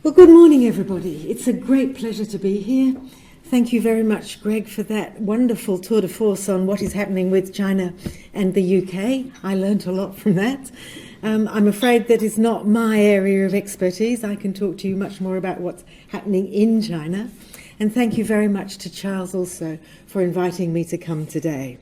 Well, good morning, everybody. It's a great pleasure to be here. Thank you very much, Greg, for that wonderful tour de force on what is happening with China and the UK. I learnt a lot from that. I'm afraid that is not my area of expertise. I can talk to you much more about what's happening in China. And thank you very much to Charles also for inviting me to come today.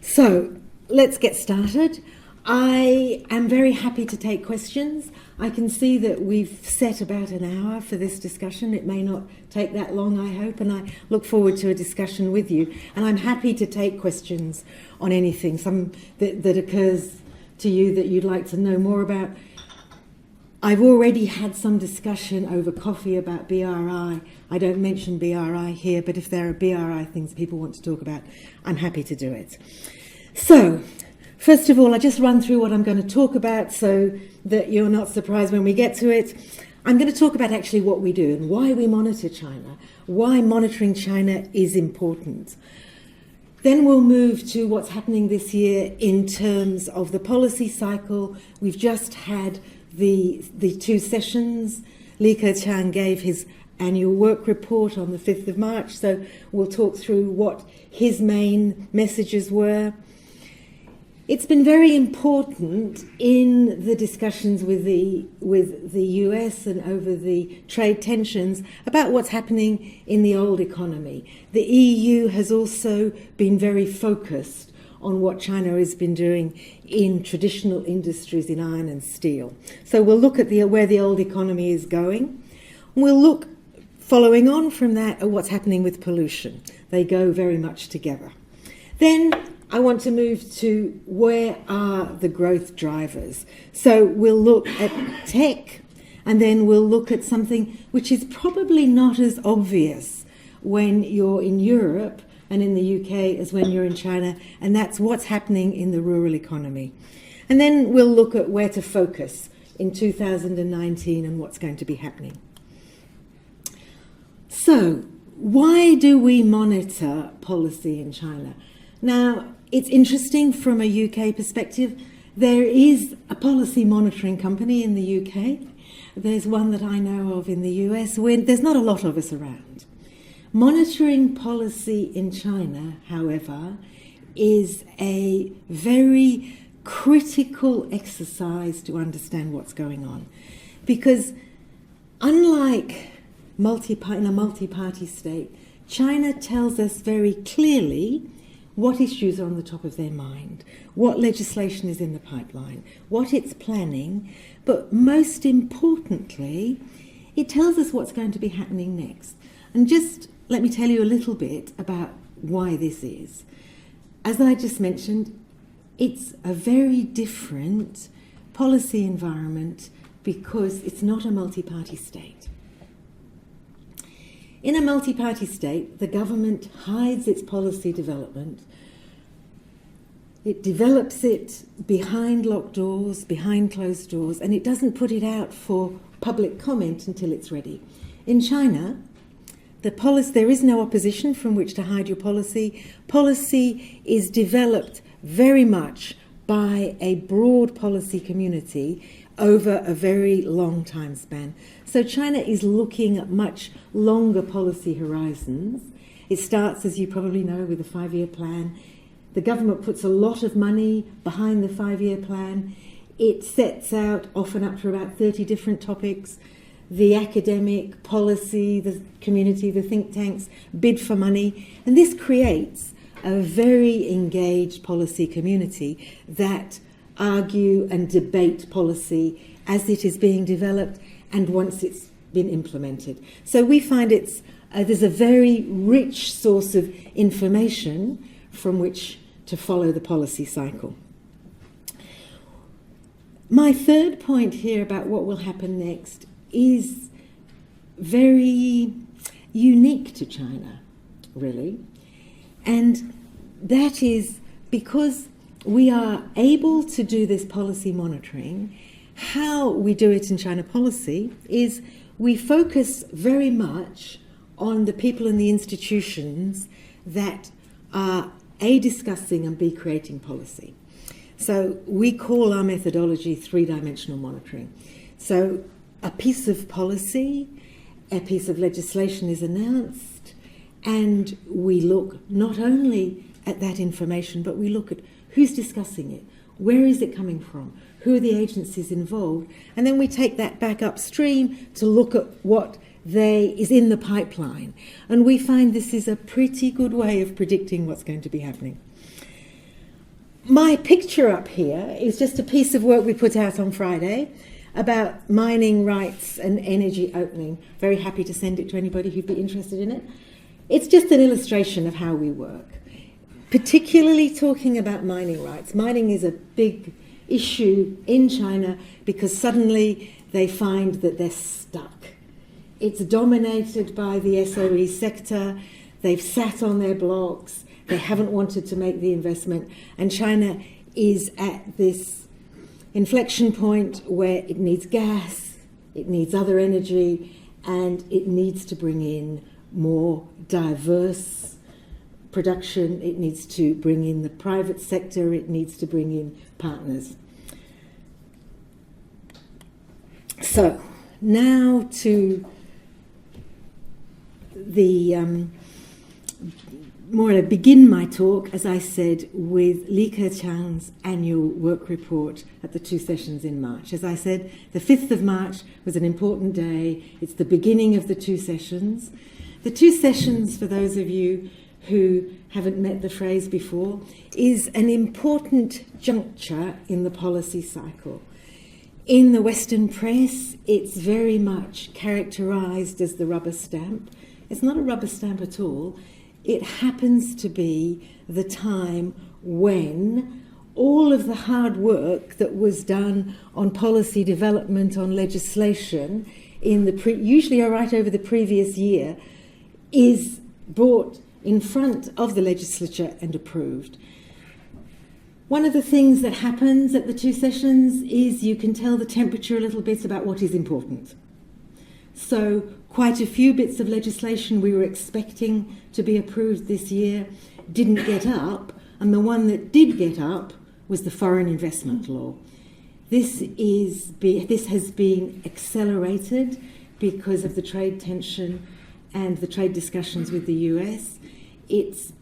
So, let's get started. I am very happy to take questions. I can see that we've set about an hour for this discussion. It may not take that long, I hope, and I look forward to a discussion with you. And I'm happy to take questions on anything, some that occurs to you that you'd like to know more about. I've already had some discussion over coffee about BRI. I don't mention BRI here, but if there are BRI things people want to talk about, I'm happy to do it. So, first of all, I just run through what I'm going to talk about so that you're not surprised when we get to it. I'm going to talk about actually what we do and why we monitor China, why monitoring China is important. Then we'll move to what's happening this year in terms of the policy cycle. We've just had the two sessions. Li Keqiang gave his annual work report on the 5th of March, so we'll talk through what his main messages were. It's been very important in the discussions with the US and over the trade tensions about what's happening in the old economy. The EU has also been very focused on what China has been doing in traditional industries in iron and steel. So we'll look at where the old economy is going. We'll look, following on from that, at what's happening with pollution. They go very much together. Then I want to move to where are the growth drivers. So we'll look at tech, and then we'll look at something which is probably not as obvious when you're in Europe and in the UK as when you're in China, and that's what's happening in the rural economy. And then we'll look at where to focus in 2019 and what's going to be happening. So, why do we monitor policy in China? Now, it's interesting from a UK perspective. There is a policy monitoring company in the UK. There's one that I know of in the US. There's not a lot of us around. Monitoring policy in China, however, is a very critical exercise to understand what's going on. Because unlike in a multi-party state, China tells us very clearly what issues are on the top of their mind, what legislation is in the pipeline, what it's planning, but most importantly, it tells us what's going to be happening next. And just let me tell you a little bit about why this is. As I just mentioned, it's a very different policy environment because it's not a multi-party state. In a multi-party state, the government hides its policy development. It develops it behind locked doors, behind closed doors, and it doesn't put it out for public comment until it's ready. In China, there is no opposition from which to hide your policy. Policy is developed very much by a broad policy community over a very long time span. So China is looking at much longer policy horizons. It starts, as you probably know, with a 5-year plan. The government puts a lot of money behind the 5-year plan. It sets out often up to about 30 different topics. The academic, policy, the community, the think tanks bid for money. And this creates a very engaged policy community that argue and debate policy as it is being developed and once it's been implemented. So we find there's a very rich source of information from which to follow the policy cycle. My third point here about what will happen next is very unique to China, really. And that is because we are able to do this policy monitoring. How we do it in China policy is we focus very much on the people and the institutions that are A, discussing and B, creating policy. So we call our methodology three-dimensional monitoring. So a piece of policy, a piece of legislation is announced, and we look not only at that information, but we look at who's discussing it, where is it coming from, who are the agencies involved, and then we take that back upstream to look at what is in the pipeline. And we find this is a pretty good way of predicting what's going to be happening. My picture up here is just a piece of work we put out on Friday about mining rights and energy opening. Very happy to send it to anybody who'd be interested in it. It's just an illustration of how we work, particularly talking about mining rights. Mining is a big issue in China because suddenly they find that they're stuck. It's dominated by the SOE sector. They've sat on their blocks. They haven't wanted to make the investment. And China is at this inflection point where it needs gas, it needs other energy, and it needs to bring in more diverse production. It needs to bring in the private sector. It needs to bring in partners. So now to the more to begin my talk, as I said, with Li Keqiang's annual work report at the two sessions in March. As I said, the 5th of March was an important day. It's the beginning of the two sessions. The two sessions, for those of you who haven't met the phrase before, is an important juncture in the policy cycle. In the Western press, it's very much characterised as the rubber stamp. It's not a rubber stamp at all. It happens to be the time when all of the hard work that was done on policy development, on legislation, usually right over the previous year, is brought in front of the legislature and approved. One of the things that happens at the two sessions is you can tell the temperature a little bit about what is important. So quite a few bits of legislation we were expecting to be approved this year didn't get up, and the one that did get up was the foreign investment law. This has been accelerated because of the trade tension and the trade discussions with the US. It's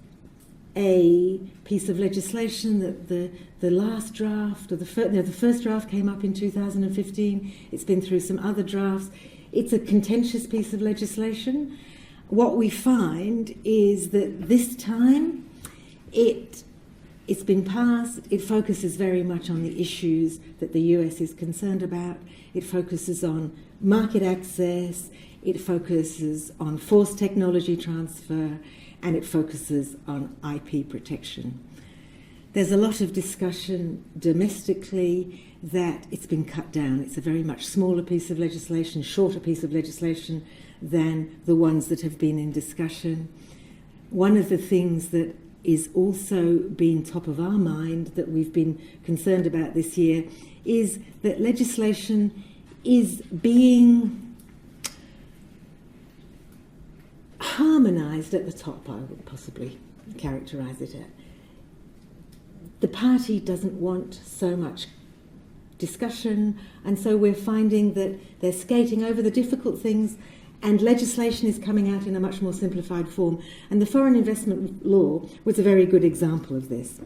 a piece of legislation that the last draft, or the first draft came up in 2015. It's been through some other drafts. It's a contentious piece of legislation. What we find is that this time it's been passed. It focuses very much on the issues that the US is concerned about. It focuses on market access. It focuses on forced technology transfer, and it focuses on IP protection. There's a lot of discussion domestically that it's been cut down. It's a very much smaller piece of legislation, shorter piece of legislation than the ones that have been in discussion. One of the things that is also been top of our mind that we've been concerned about this year is that legislation is being harmonised at the top, I would possibly characterise it as. The party doesn't want so much discussion, and so we're finding that they're skating over the difficult things, and legislation is coming out in a much more simplified form. And the foreign investment law was a very good example of this.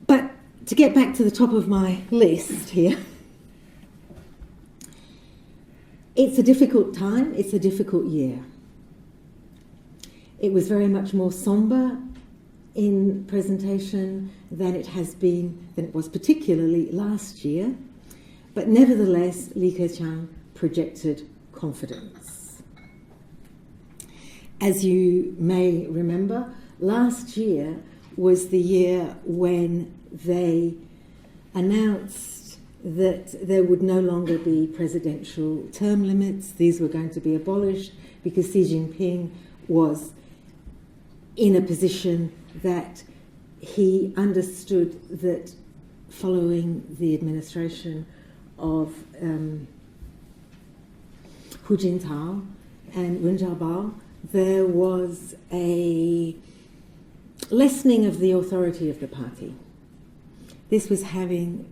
But to get back to the top of my list here, it's a difficult time, it's a difficult year. It was very much more sombre in presentation than it was particularly last year. But nevertheless, Li Keqiang projected confidence. As you may remember, last year was the year when they announced that there would no longer be presidential term limits. These were going to be abolished because Xi Jinping was in a position that he understood that following the administration of Hu Jintao and Wen Jiabao, there was a lessening of the authority of the party. This was having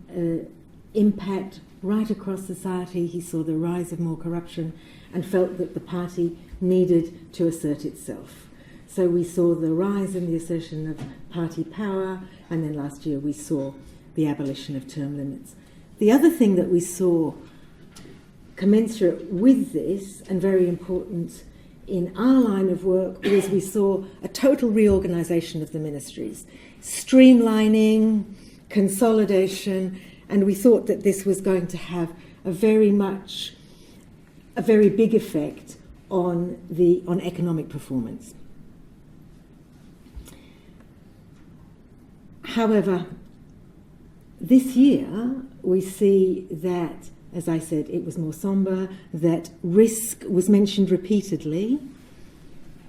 impact right across society. He saw the rise of more corruption and felt that the party needed to assert itself. So we saw the rise and the assertion of party power, and then last year we saw the abolition of term limits. The other thing that we saw commensurate with this, and very important in our line of work, was we saw a total reorganisation of the ministries, streamlining, consolidation, and we thought that this was going to have a very big effect on economic performance. However, this year we see that, as I said, it was more sombre, that risk was mentioned repeatedly,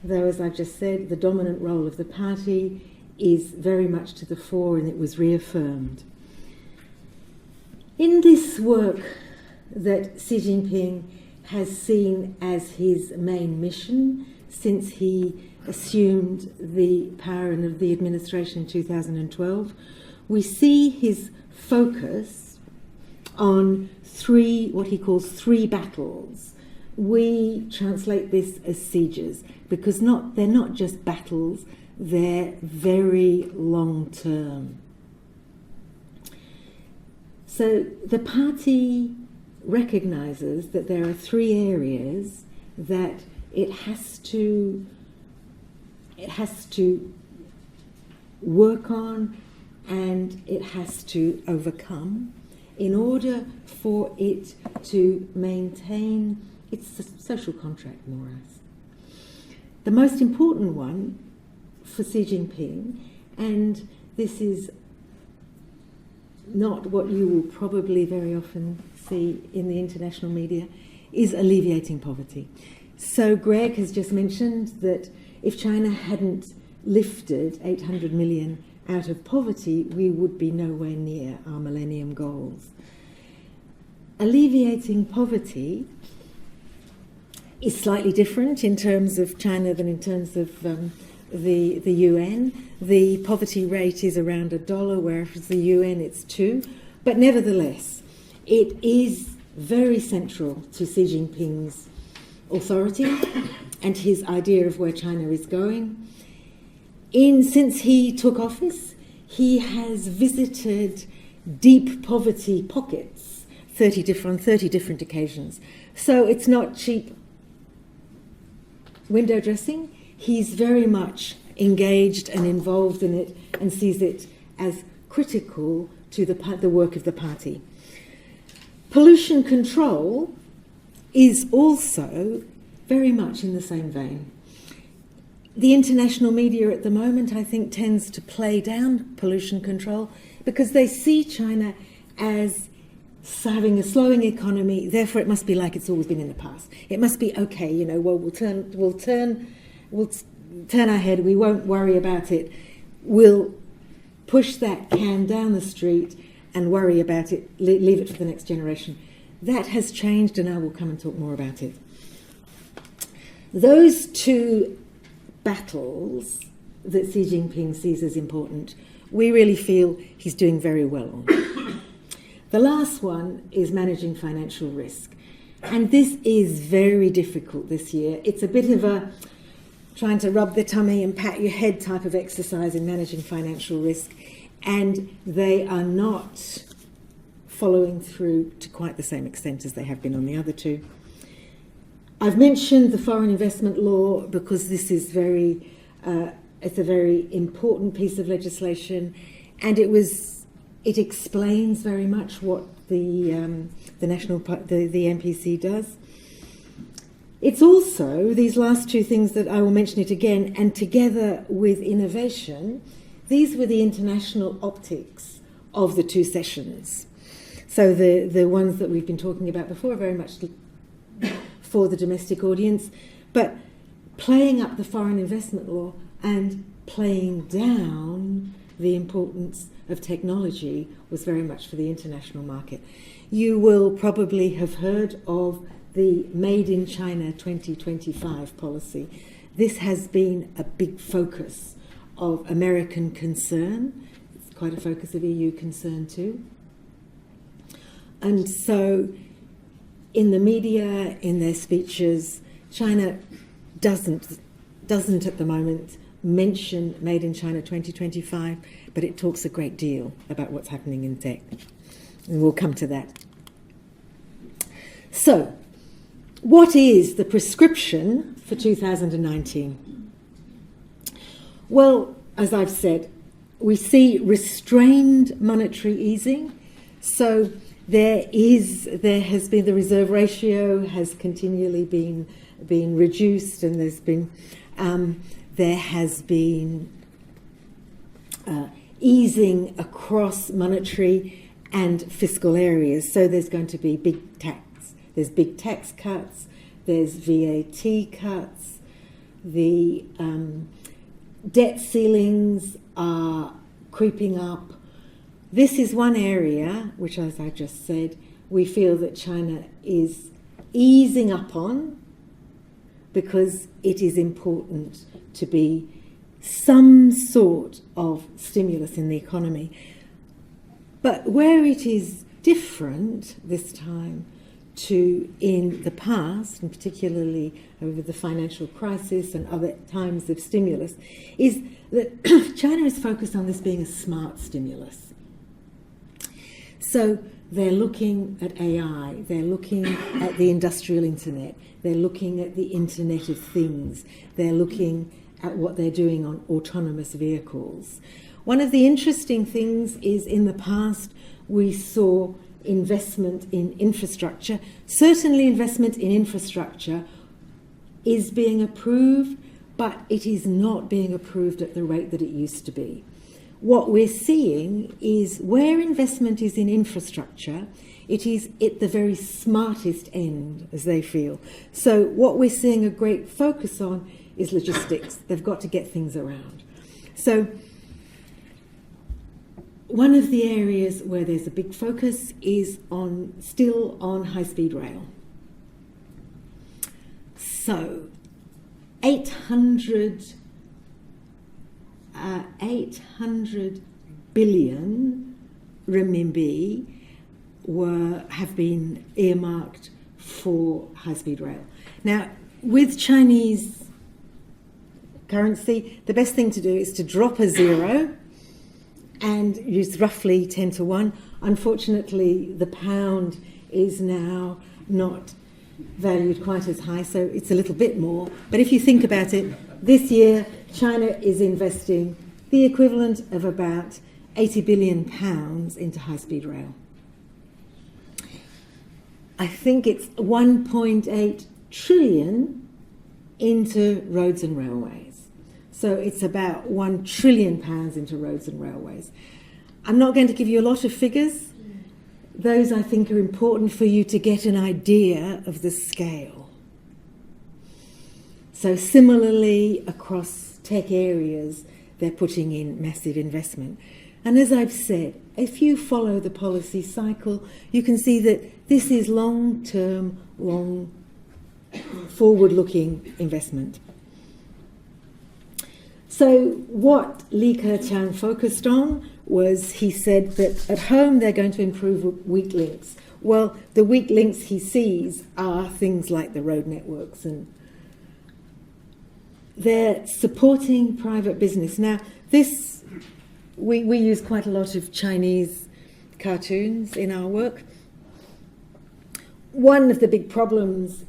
though, as I've just said, the dominant role of the party is very much to the fore, and it was reaffirmed. In this work that Xi Jinping has seen as his main mission since he assumed the power of the administration in 2012, we see his focus on what he calls three battles. We translate this as sieges, because they're not just battles, they're very long term. So the party recognises that there are three areas that it has to work on and it has to overcome in order for it to maintain its social contract, more or less. The most important one for Xi Jinping, and this is not what you will probably very often see in the international media, is alleviating poverty. So Greg has just mentioned that if China hadn't lifted 800 million out of poverty, we would be nowhere near our Millennium Goals. Alleviating poverty is slightly different in terms of China than in terms of the UN. The poverty rate is around $1, whereas the UN it's 2. But nevertheless, it is very central to Xi Jinping's authority and his idea of where China is going. Since he took office, he has visited deep poverty pockets, 30 different occasions. So it's not cheap window dressing. He's very much engaged and involved in it and sees it as critical to the work of the party. Pollution control is also very much in the same vein. The international media at the moment, I think, tends to play down pollution control because they see China as having a slowing economy, therefore it must be like it's always been in the past. It must be okay, well, we'll turn our head, we won't worry about it. We'll push that can down the street and worry about it, leave it for the next generation. That has changed, and I will come and talk more about it. Those two battles that Xi Jinping sees as important, we really feel he's doing very well on. The last one is managing financial risk. And this is very difficult this year. It's a bit of a trying to rub the tummy and pat your head type of exercise in managing financial risk. And they are not following through to quite the same extent as they have been on the other two. I've mentioned the foreign investment law because this is it's a very important piece of legislation, and it explains very much what the NPC does. It's also these last two things that I will mention it again, and together with innovation, these were the international optics of the two sessions. So the ones that we've been talking about before are very much for the domestic audience, but playing up the foreign investment law and playing down the importance of technology was very much for the international market. You will probably have heard of the Made in China 2025 policy. This has been a big focus of American concern. It's quite a focus of EU concern too. And so in the media, in their speeches, China doesn't at the moment mention Made in China 2025, but it talks a great deal about what's happening in tech. And we'll come to that. So, what is the prescription for 2019? Well, as I've said, we see restrained monetary easing. So there has been, the reserve ratio has continually been reduced, and there has been easing across monetary and fiscal areas. So there's going to be big tax cuts, there's VAT cuts, the debt ceilings are creeping up. This is one area which, as I just said, we feel that China is easing up on, because it is important to be some sort of stimulus in the economy. But where it is different this time to in the past, and particularly over the financial crisis and other times of stimulus, is that China is focused on this being a smart stimulus. So they're looking at AI, they're looking at the industrial internet, they're looking at the Internet of Things, they're looking at what they're doing on autonomous vehicles. One of the interesting things is, in the past we saw investment in infrastructure. Certainly investment in infrastructure is being approved, but it is not being approved at the rate that it used to be. What we're seeing is where investment is in infrastructure, it is at the very smartest end, as they feel. So what we're seeing a great focus on is logistics. They've got to get things around. So one of the areas where there's a big focus is still on high-speed rail. So 800 billion renminbi have been earmarked for high-speed rail. Now, with Chinese currency, the best thing to do is to drop a zero and use roughly 10 to 1. Unfortunately, the pound is now not valued quite as high, so it's a little bit more. But if you think about it, this year China is investing the equivalent of about £80 billion into high-speed rail. I think it's 1.8 trillion into roads and railways. So it's about £1 trillion into roads and railways. I'm not going to give you a lot of figures. Those, I think, are important for you to get an idea of the scale. So similarly, across tech areas, they're putting in massive investment. And as I've said, if you follow the policy cycle, you can see that this is long-term, forward-looking investment. So what Li Keqiang focused on was, he said that at home they're going to improve weak links. Well, the weak links he sees are things like the road networks, and they're supporting private business. Now, this, we use quite a lot of Chinese cartoons in our work. One of the big problems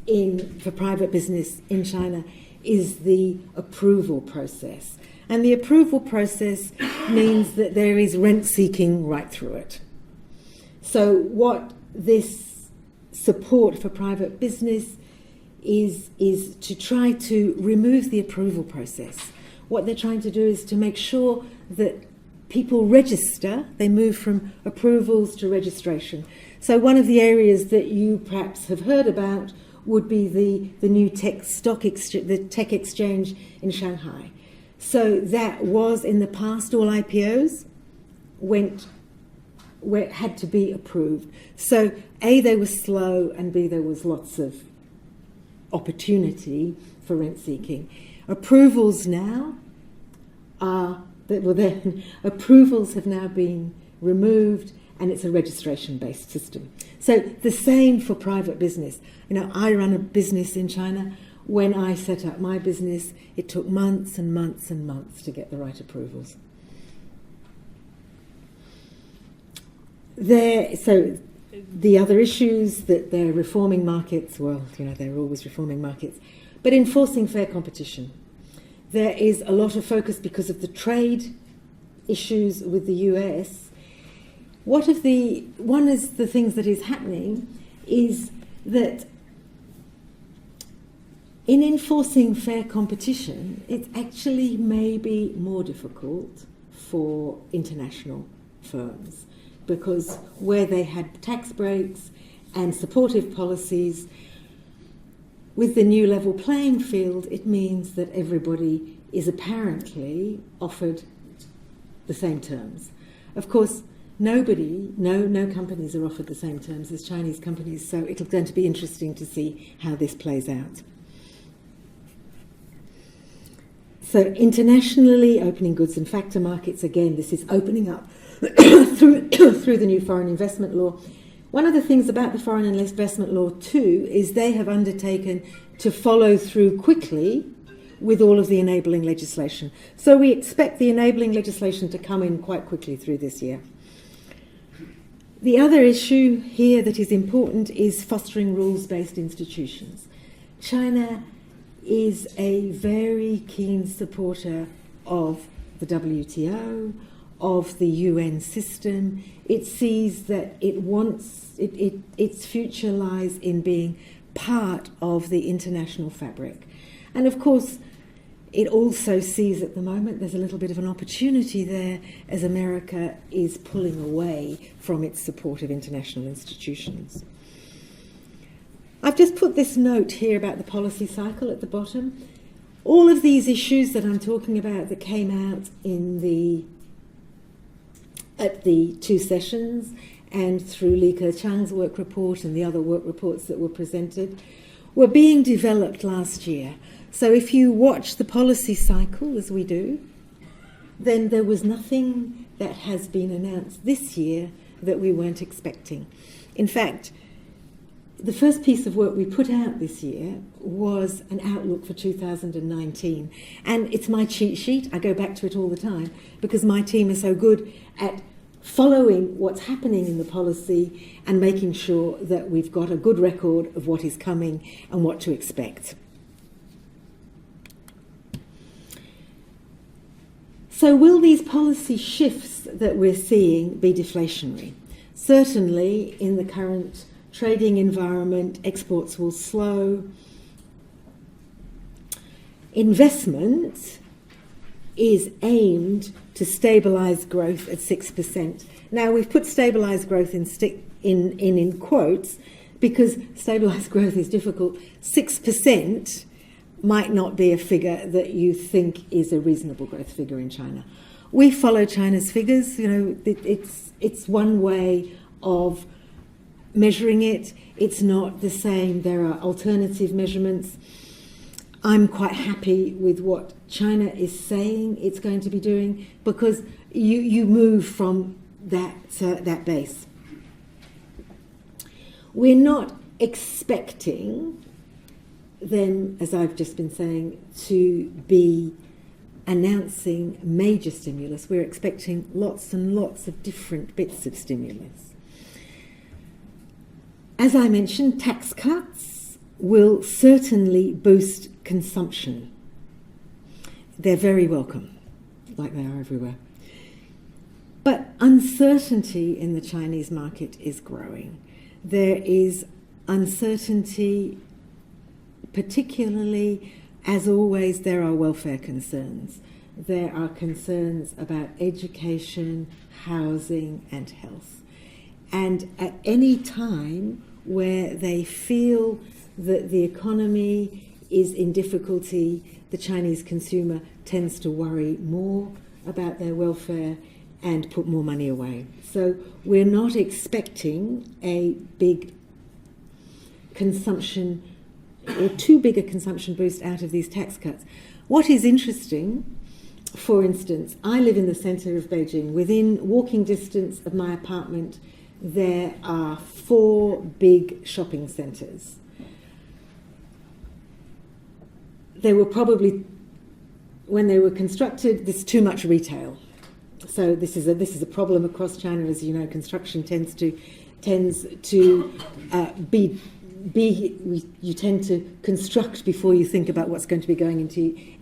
for private business in China is the approval process. And the approval process means that there is rent-seeking right through it. So what this support for private business is to try to remove the approval process. What they're trying to do is to make sure that people register, they move from approvals to registration. So one of the areas that you perhaps have heard about would be the new the tech exchange in Shanghai. So that was, in the past, all IPOs had to be approved. So A, they were slow, and B, there was lots of opportunity for rent seeking. Approvals now approvals have now been removed, and it's a registration-based system. So the same for private business. I run a business in China. When I set up my business, it took months and months and months to get the right approvals. So the other issues that they're reforming markets, well, they're always reforming markets, but enforcing fair competition. There is a lot of focus because of the trade issues with the US. One of the things that is happening is that in enforcing fair competition, it's actually maybe more difficult for international firms, because where they had tax breaks and supportive policies, with the new level playing field, it means that everybody is apparently offered the same terms. Of course, no companies are offered the same terms as Chinese companies, so it's going to be interesting to see how this plays out. So internationally, opening goods and factor markets, again, this is opening up through the new foreign investment law. One of the things about the foreign investment law too is they have undertaken to follow through quickly with all of the enabling legislation. So we expect the enabling legislation to come in quite quickly through this year. The other issue here that is important is fostering rules-based institutions. China is a very keen supporter of the WTO, of the UN system. It sees that its future lies in being part of the international fabric. And of course, it also sees at the moment there's a little bit of an opportunity there as America is pulling away from its support of international institutions. I've just put this note here about the policy cycle at the bottom. All of these issues that I'm talking about that came out at the two sessions and through Li Keqiang's work report and the other work reports that were presented were being developed last year. So if you watch the policy cycle, as we do, then there was nothing that has been announced this year that we weren't expecting. In fact, the first piece of work we put out this year was an outlook for 2019. And it's my cheat sheet. I go back to it all the time because my team is so good at following what's happening in the policy and making sure that we've got a good record of what is coming and what to expect. So will these policy shifts that we're seeing be deflationary? Certainly in the current trading environment, exports will slow. Investment is aimed to stabilise growth at 6%. Now, we've put stabilise growth in quotes because stabilised growth is difficult. 6% might not be a figure that you think is a reasonable growth figure in China. We follow China's figures. It's one way of measuring it. It's not the same. There are alternative measurements. I'm quite happy with what China is saying it's going to be doing because you move from that base. We're not expecting them, as I've just been saying, to be announcing major stimulus. We're expecting lots and lots of different bits of stimulus. As I mentioned, tax cuts will certainly boost consumption. They're very welcome, like they are everywhere. But uncertainty in the Chinese market is growing. There is uncertainty, particularly, as always, there are welfare concerns. There are concerns about education, housing, and health. And at any time where they feel that the economy is in difficulty, the Chinese consumer tends to worry more about their welfare and put more money away. So we're not expecting a big consumption or too big a consumption boost out of these tax cuts. What is interesting For instance, I live in the centre of Beijing. Within walking distance of my apartment, there are 4 big shopping centres. They were probably, when they were constructed, there's too much retail. So this is a problem across China, as you know. Construction tends to be you tend to construct before you think about what's going to be going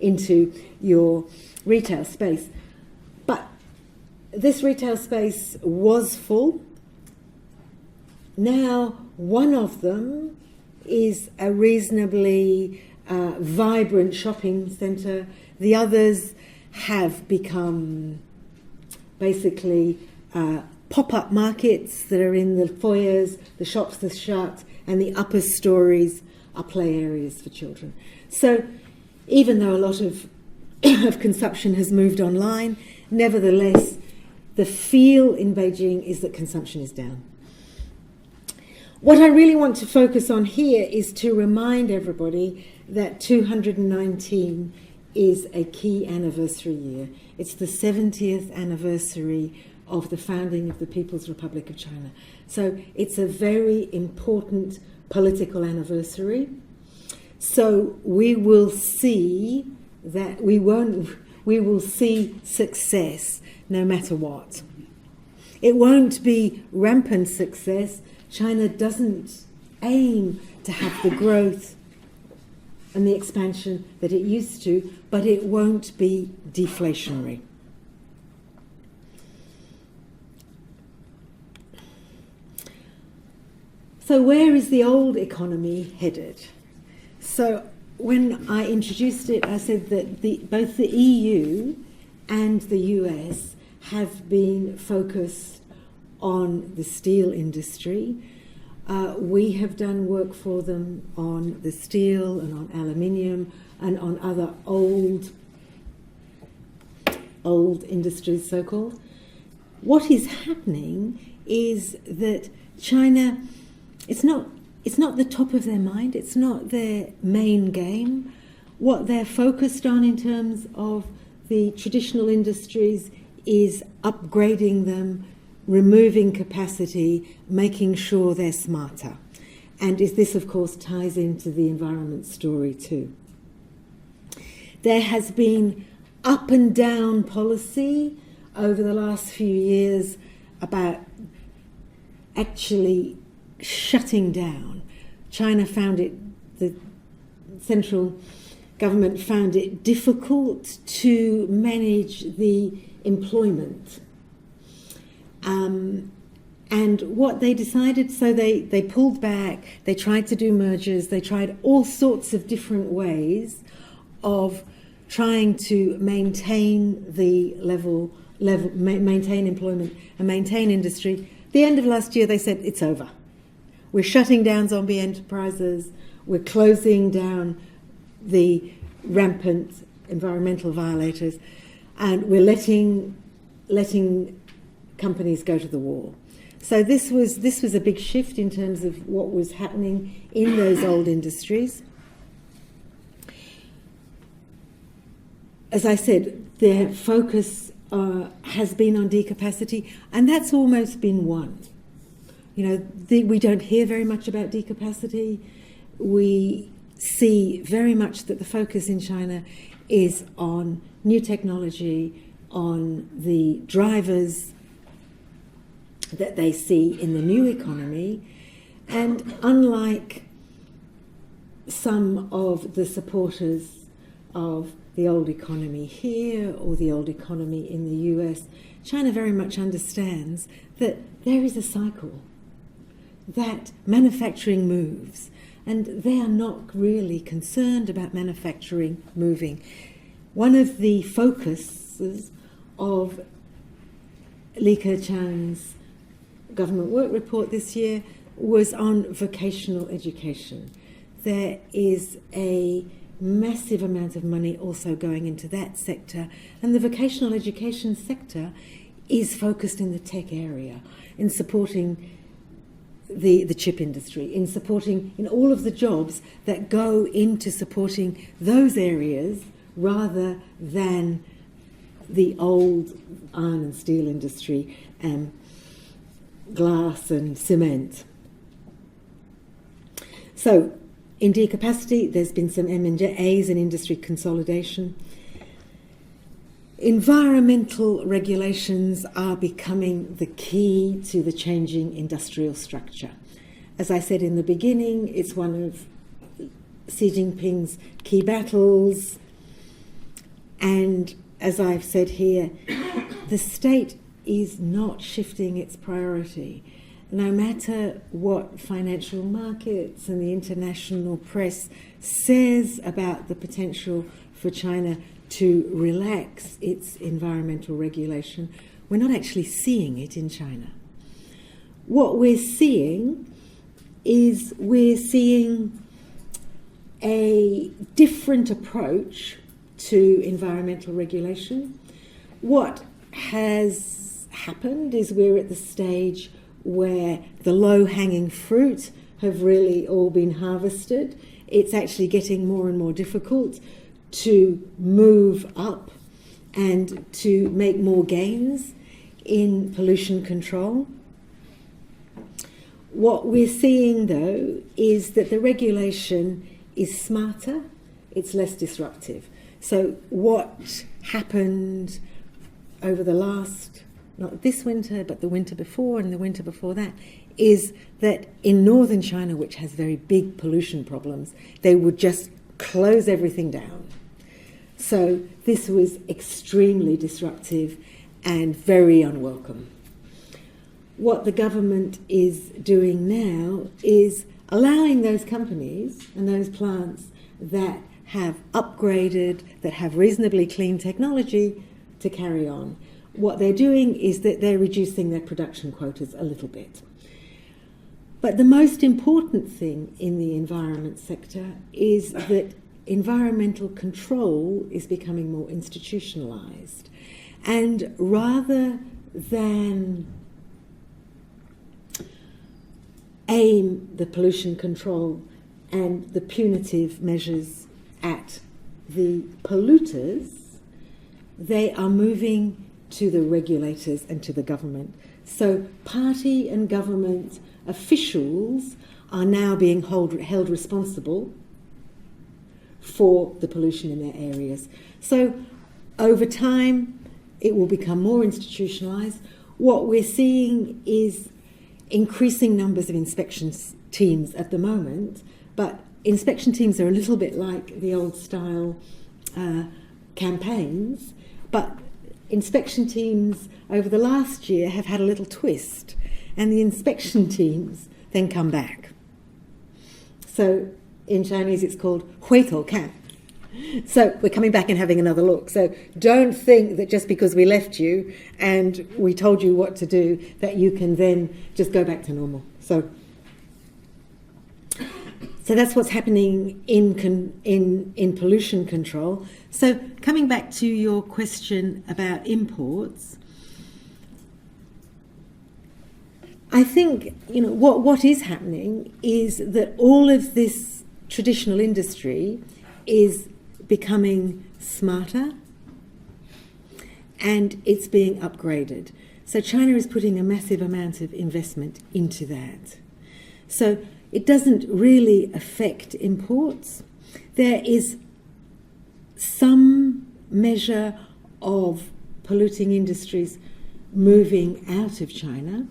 into your retail space. But this retail space was full. Now one of them is a reasonably vibrant shopping centre. The others have become basically pop-up markets that are in the foyers, the shops are shut, and the upper stories are play areas for children. So even though a lot of consumption has moved online, nevertheless, the feel in Beijing is that consumption is down. What I really want to focus on here is to remind everybody that 219 is a key anniversary year. It's the 70th anniversary of the founding of the People's Republic of China. So it's a very important political anniversary. So we will see that we will see success no matter what. It won't be rampant success. China doesn't aim to have the growth and the expansion that it used to, but it won't be deflationary. So where is the old economy headed? So when I introduced it, I said that both the EU and the US have been focused on the steel industry. We have done work for them on the steel and on aluminium and on other old industries, so-called. What is happening is that China, it's not the top of their mind, it's not their main game. What they're focused on in terms of the traditional industries is upgrading them, removing capacity, making sure they're smarter. And this, of course, ties into the environment story too. There has been up and down policy over the last few years about actually shutting down. China found it, the central government found it difficult to manage the employment. And what they decided, so they pulled back, they tried to do mergers, they tried all sorts of different ways of trying to maintain the maintain employment and maintain industry. At the end of last year, they said, it's over. We're shutting down zombie enterprises, we're closing down the rampant environmental violators, and we're letting companies go to the wall. So this was a big shift in terms of what was happening in those old industries. As I said, their focus has been on decapacity, and that's almost been won. You know, we don't hear very much about decapacity. We see very much that the focus in China is on new technology, on the drivers that they see in the new economy. And unlike some of the supporters of the old economy here or the old economy in the US, China very much understands that there is a cycle, that manufacturing moves, and they are not really concerned about manufacturing moving. One of the focuses of Li Keqiang's government work report this year was on vocational education. There is a massive amount of money also going into that sector, and the vocational education sector is focused in the tech area, in supporting the chip industry, in all of the jobs that go into supporting those areas rather than the old iron and steel industry, glass and cement. So in decapacity, there's been some M&As and industry consolidation. Environmental regulations are becoming the key to the changing industrial structure. As I said in the beginning, it's one of Xi Jinping's key battles. And as I've said here, the state is not shifting its priority. No matter what financial markets and the international press says about the potential for China to relax its environmental regulation, we're not actually seeing it in China. What we're seeing is a different approach to environmental regulation. What has happened is we're at the stage where the low-hanging fruit have really all been harvested. It's actually getting more and more difficult to move up and to make more gains in pollution control. What we're seeing, though, is that the regulation is smarter, it's less disruptive. So what happened over the last, not this winter, but the winter before and the winter before that, is that in northern China, which has very big pollution problems, they would just close everything down. So this was extremely disruptive and very unwelcome. What the government is doing now is allowing those companies and those plants that have upgraded, that have reasonably clean technology to carry on. What they're doing is that they're reducing their production quotas a little bit. But the most important thing in the environment sector is that environmental control is becoming more institutionalized. And rather than aim the pollution control and the punitive measures at the polluters, they are moving to the regulators and to the government. So party and government officials are now being held responsible for the pollution in their areas. So over time, it will become more institutionalized. What we're seeing is increasing numbers of inspection teams at the moment, but inspection teams are a little bit like the old style campaigns, but inspection teams over the last year have had a little twist, and the inspection teams then come back. So in Chinese it's called whither kan. So we're coming back and having another look. So don't think that just because we left you and we told you what to do, that you can then just go back to normal. So that's what's happening in pollution control. So coming back to your question about imports, I think what is happening is that all of this traditional industry is becoming smarter and it's being upgraded. So China is putting a massive amount of investment into that. So it doesn't really affect imports. There is some measure of polluting industries moving out of China.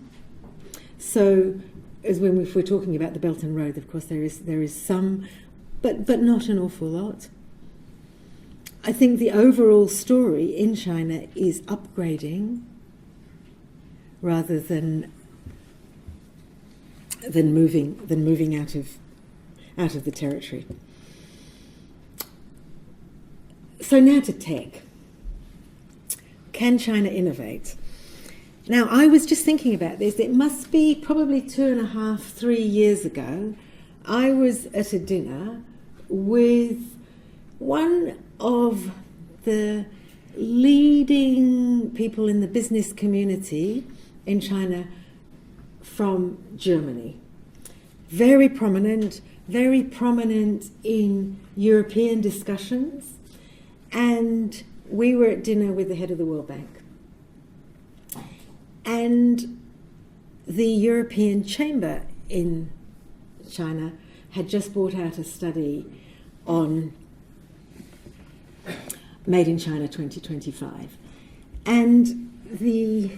So if we're talking about the Belt and Road, of course there is some, but not an awful lot. I think the overall story in China is upgrading rather than moving out of the territory. So now to tech. Can China innovate? Now, I was just thinking about this. It must be probably 2.5, 3 years ago. I was at a dinner with one of the leading people in the business community in China from Germany. Very prominent in European discussions. And we were at dinner with the head of the World Bank, and the European Chamber in China had just brought out a study on Made in China 2025. And the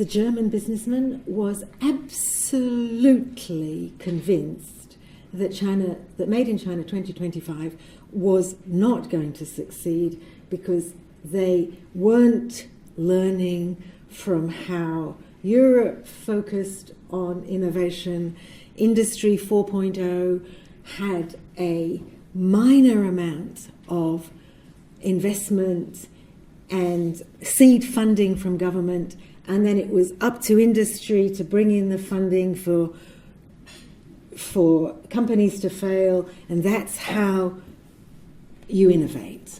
German businessman was absolutely convinced that Made in China 2025 was not going to succeed because they weren't learning from how Europe focused on innovation. Industry 4.0 had a minor amount of investment and seed funding from government, and then it was up to industry to bring in the funding for companies to fail, and that's how you innovate.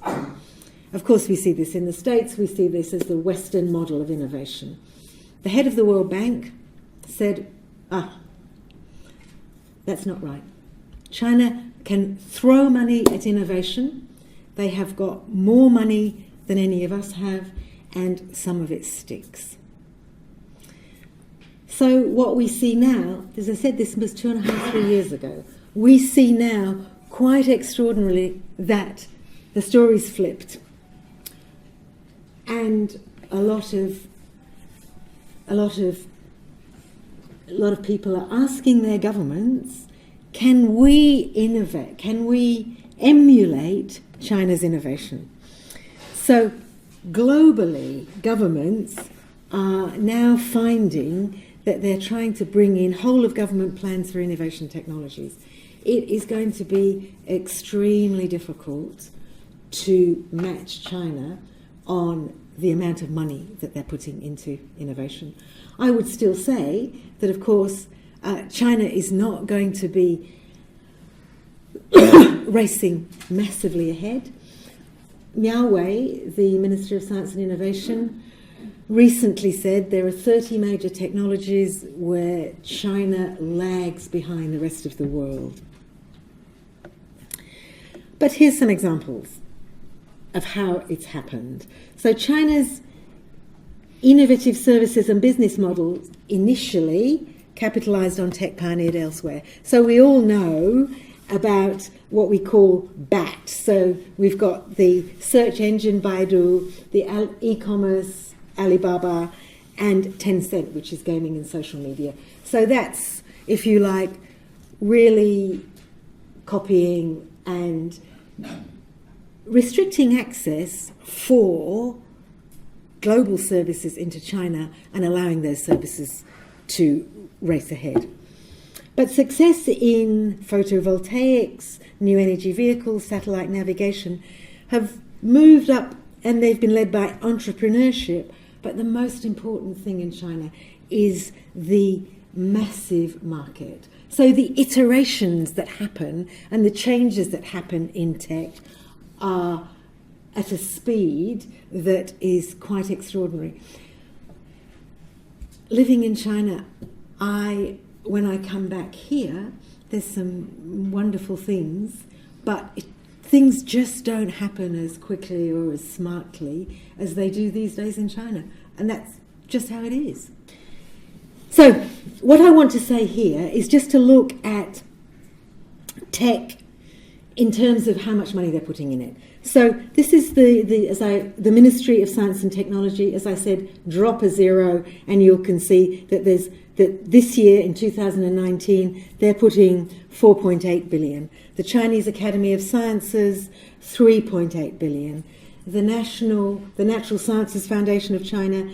Of course, we see this in the States, we see this as the Western model of innovation. The head of the World Bank said, that's not right. China can throw money at innovation. They have got more money than any of us have, and some of it sticks. So what we see now, as I said, this was 2.5, 3 years ago, we see now quite extraordinarily that the story's flipped. And a lot of people are asking their governments, can we innovate? Can we emulate China's innovation? So globally, governments are now finding that they're trying to bring in whole of government plans for innovation technologies. It is going to be extremely difficult to match China on the amount of money that they're putting into innovation. I would still say that, of course, China is not going to be racing massively ahead. Miao Wei, the Minister of Science and Innovation, recently said there are 30 major technologies where China lags behind the rest of the world. But here's some examples of how it's happened. So China's innovative services and business models initially capitalized on tech pioneered elsewhere. So we all know about what we call BAT. So we've got the search engine Baidu, the e-commerce Alibaba, and Tencent, which is gaming and social media. So that's, if you like, really copying and restricting access for global services into China and allowing those services to race ahead. But success in photovoltaics, new energy vehicles, satellite navigation have moved up, and they've been led by entrepreneurship. But the most important thing in China is the massive market. So the iterations that happen and the changes that happen in tech are at a speed that is quite extraordinary. Living in China, when I come back here, there's some wonderful things, but things just don't happen as quickly or as smartly as they do these days in China. And that's just how it is. So what I want to say here is just to look at tech in terms of how much money they're putting in it. So this is the Ministry of Science and Technology. As I said, drop a zero, and you can see that this year in 2019 they're putting 4.8 billion. The Chinese Academy of Sciences, 3.8 billion. The Natural Sciences Foundation of China,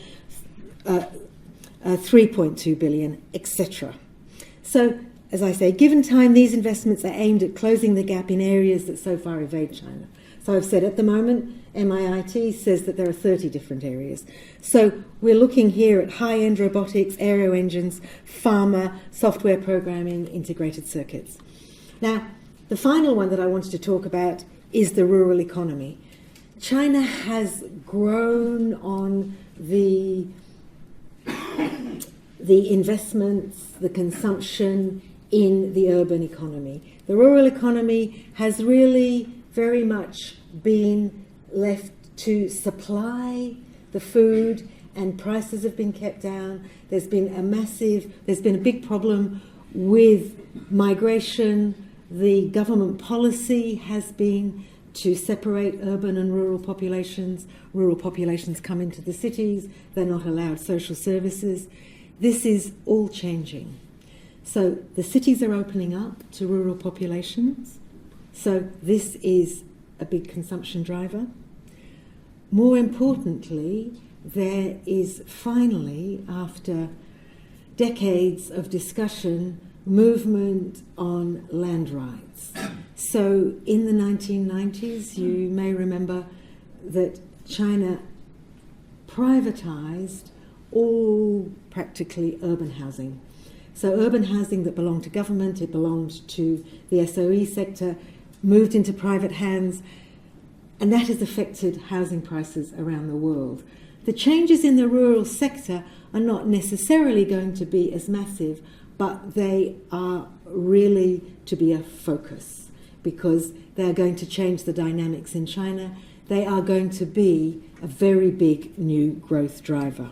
3.2 billion, etc. So, as I say, given time, these investments are aimed at closing the gap in areas that so far evade China. So I've said at the moment, MIIT says that there are 30 different areas. So we're looking here at high-end robotics, aero engines, pharma, software programming, integrated circuits. Now, the final one that I wanted to talk about is the rural economy. China has grown on the investments, the consumption in the urban economy. The rural economy has really very much been left to supply the food, and prices have been kept down. There's been a big problem with migration. The government policy has been to separate urban and rural populations. Rural populations come into the cities. They're not allowed social services. This is all changing. So the cities are opening up to rural populations. So this is a big consumption driver. More importantly, there is finally, after decades of discussion, movement on land rights. So in the 1990s, you may remember that China privatized all practically urban housing. So urban housing that belonged to government, it belonged to the SOE sector, moved into private hands, and that has affected housing prices around the world. The changes in the rural sector are not necessarily going to be as massive, but they are really to be a focus because they are going to change the dynamics in China. They are going to be a very big new growth driver.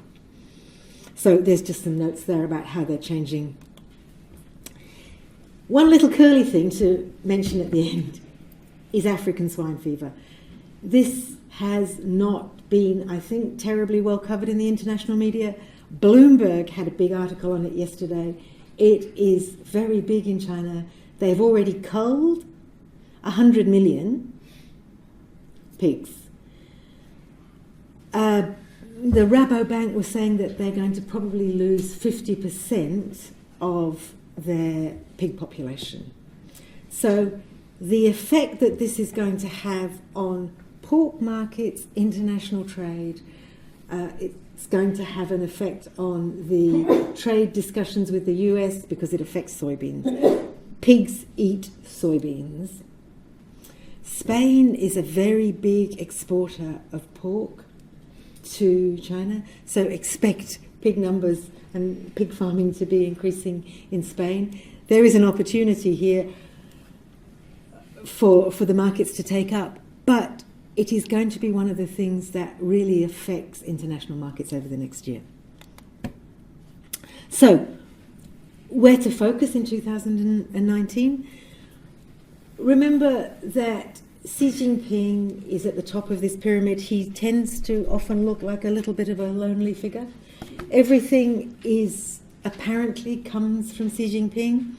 So there's just some notes there about how they're changing. One little curly thing to mention at the end is African swine fever. This has not been, I think, terribly well covered in the international media. Bloomberg had a big article on it yesterday. It is very big in China. They've already culled 100 million pigs. The Rabobank was saying that they're going to probably lose 50% of their pig population. So the effect that this is going to have on pork markets, international trade, it's going to have an effect on the trade discussions with the US because it affects soybeans. Pigs eat soybeans. Spain is a very big exporter of pork to China, so expect pig numbers and pig farming to be increasing in Spain. There is an opportunity here for the markets to take up, but it is going to be one of the things that really affects international markets over the next year. So, where to focus in 2019? Remember that Xi Jinping is at the top of this pyramid. He tends to often look like a little bit of a lonely figure. Everything apparently comes from Xi Jinping.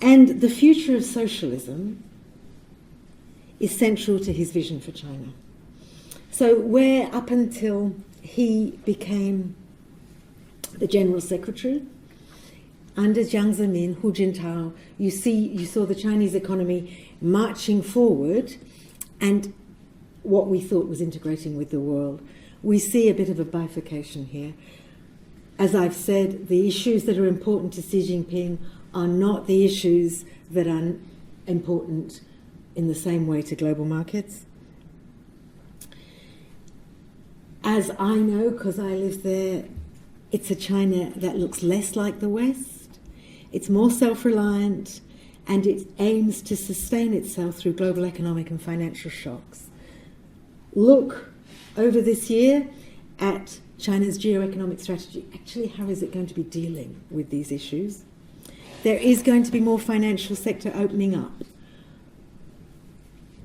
And the future of socialism is central to his vision for China. So where up until he became the General Secretary, under Jiang Zemin, Hu Jintao, you saw the Chinese economy marching forward and what we thought was integrating with the world. We see a bit of a bifurcation here. As I've said, the issues that are important to Xi Jinping are not the issues that are important in the same way to global markets. As I know, because I live there, it's a China that looks less like the West. It's more self-reliant, and it aims to sustain itself through global economic and financial shocks. Look over this year at China's geoeconomic strategy. Actually, how is it going to be dealing with these issues? There is going to be more financial sector opening up.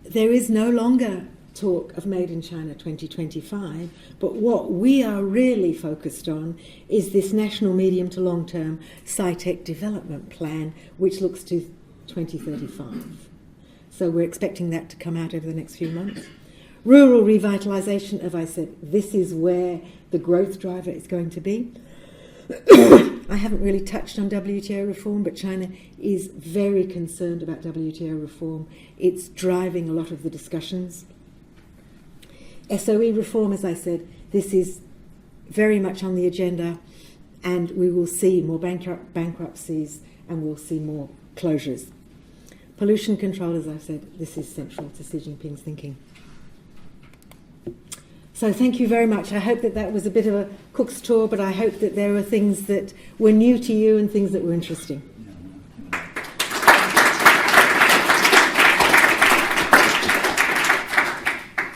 There is no longer talk of Made in China 2025, but what we are really focused on is this national medium to long-term Sci-Tech development plan, which looks to 2035. So we're expecting that to come out over the next few months. Rural revitalisation, as I said, this is where the growth driver is going to be. I haven't really touched on WTO reform, but China is very concerned about WTO reform. It's driving a lot of the discussions. SOE reform, as I said, this is very much on the agenda, and we will see more bankruptcies and we'll see more closures. Pollution control, as I said, this is central to Xi Jinping's thinking. So thank you very much. I hope that that was a bit of a cook's tour, but I hope that there were things that were new to you and things that were interesting.